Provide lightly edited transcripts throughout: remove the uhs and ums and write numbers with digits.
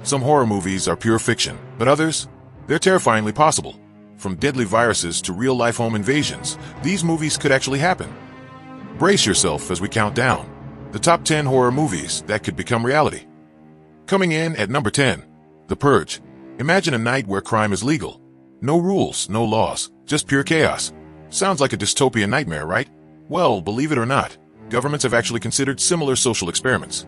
Some horror movies are pure fiction, but others, they're terrifyingly possible. From deadly viruses to real-life home invasions, these movies could actually happen. Brace yourself as we count down the top 10 horror movies that could become reality. Coming in at number 10, The Purge. Imagine a night where crime is legal. No rules, no laws, just pure chaos. Sounds like a dystopian nightmare, right? Well, believe it or not, governments have actually considered similar social experiments.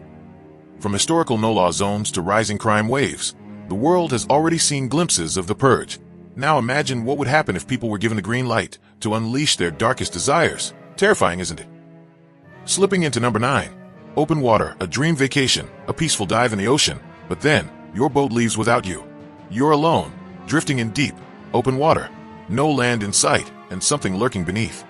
From historical no-law zones to rising crime waves, the world has already seen glimpses of the Purge. Now imagine what would happen if people were given the green light to unleash their darkest desires. Terrifying, isn't it? Slipping into number 9, Open Water, a dream vacation, a peaceful dive in the ocean, but then your boat leaves without you. You're alone, drifting in deep, open water, no land in sight, and something lurking beneath.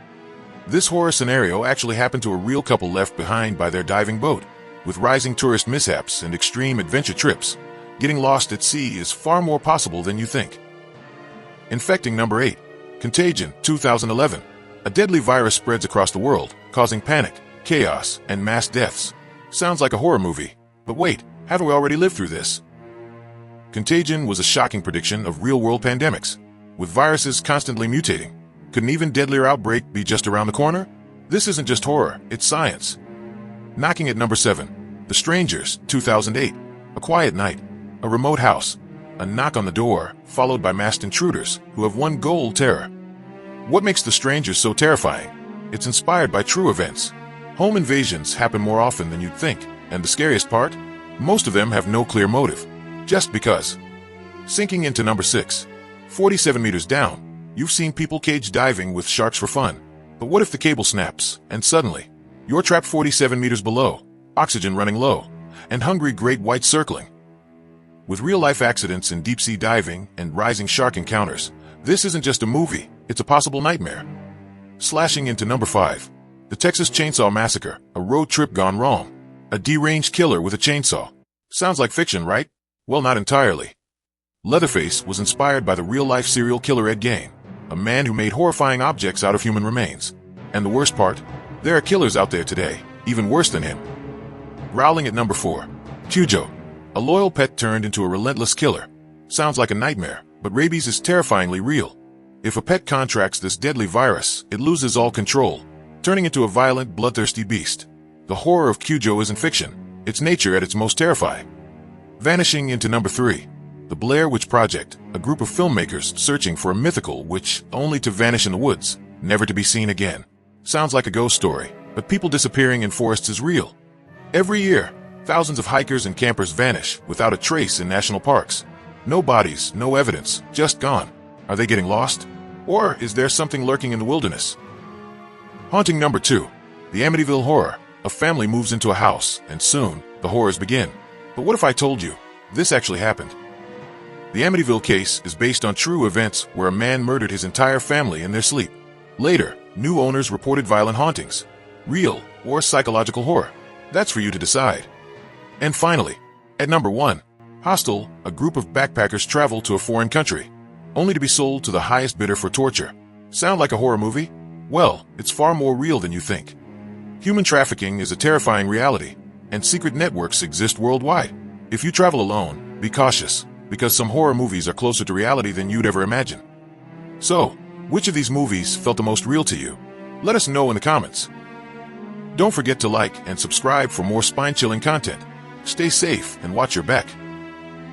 This horror scenario actually happened to a real couple left behind by their diving boat. With rising tourist mishaps and extreme adventure trips, getting lost at sea is far more possible than you think. Infecting number 8, Contagion, 2011. A deadly virus spreads across the world, causing panic, chaos, and mass deaths. Sounds like a horror movie, but wait, haven't we already lived through this? Contagion was a shocking prediction of real-world pandemics. With viruses constantly mutating, could an even deadlier outbreak be just around the corner? This isn't just horror, it's science. Knocking at number 7, The Strangers, 2008. A quiet night, a remote house, a knock on the door, followed by masked intruders who have one goal: terror. What makes The Strangers so terrifying? It's inspired by true events. Home invasions happen more often than you'd think, and the scariest part? Most of them have no clear motive, just because. Sinking into number 6, 47 meters down. You've seen people cage diving with sharks for fun, but what if the cable snaps, and suddenly, you're trapped 47 meters below, oxygen running low, and hungry great whites circling? With real-life accidents in deep-sea diving and rising shark encounters, this isn't just a movie, it's a possible nightmare. Slashing into number 5, The Texas Chainsaw Massacre, a road trip gone wrong. A deranged killer with a chainsaw. Sounds like fiction, right? Well, not entirely. Leatherface was inspired by the real-life serial killer Ed Gein, a man who made horrifying objects out of human remains. And the worst part? There are killers out there today, even worse than him. Growling at number 4, Cujo. A loyal pet turned into a relentless killer. Sounds like a nightmare, but rabies is terrifyingly real. If a pet contracts this deadly virus, it loses all control, turning into a violent, bloodthirsty beast. The horror of Cujo isn't fiction, it's nature at its most terrifying. Vanishing into number 3, The Blair Witch Project, a group of filmmakers searching for a mythical witch only to vanish in the woods, never to be seen again. Sounds like a ghost story, but people disappearing in forests is real. Every year, thousands of hikers and campers vanish without a trace in national parks. No bodies, no evidence, just gone. Are they getting lost? Or is there something lurking in the wilderness? Haunting number 2, The Amityville Horror. A family moves into a house, and soon, the horrors begin. But what if I told you this actually happened? The Amityville case is based on true events where a man murdered his entire family in their sleep. Later, new owners reported violent hauntings. Real or psychological horror? That's for you to decide. And finally, at number 1, Hostel, a group of backpackers travel to a foreign country, only to be sold to the highest bidder for torture. Sound like a horror movie? Well, it's far more real than you think. Human trafficking is a terrifying reality, and secret networks exist worldwide. If you travel alone, be cautious, because some horror movies are closer to reality than you'd ever imagine. So, which of these movies felt the most real to you? Let us know in the comments. Don't forget to like and subscribe for more spine-chilling content. Stay safe and watch your back.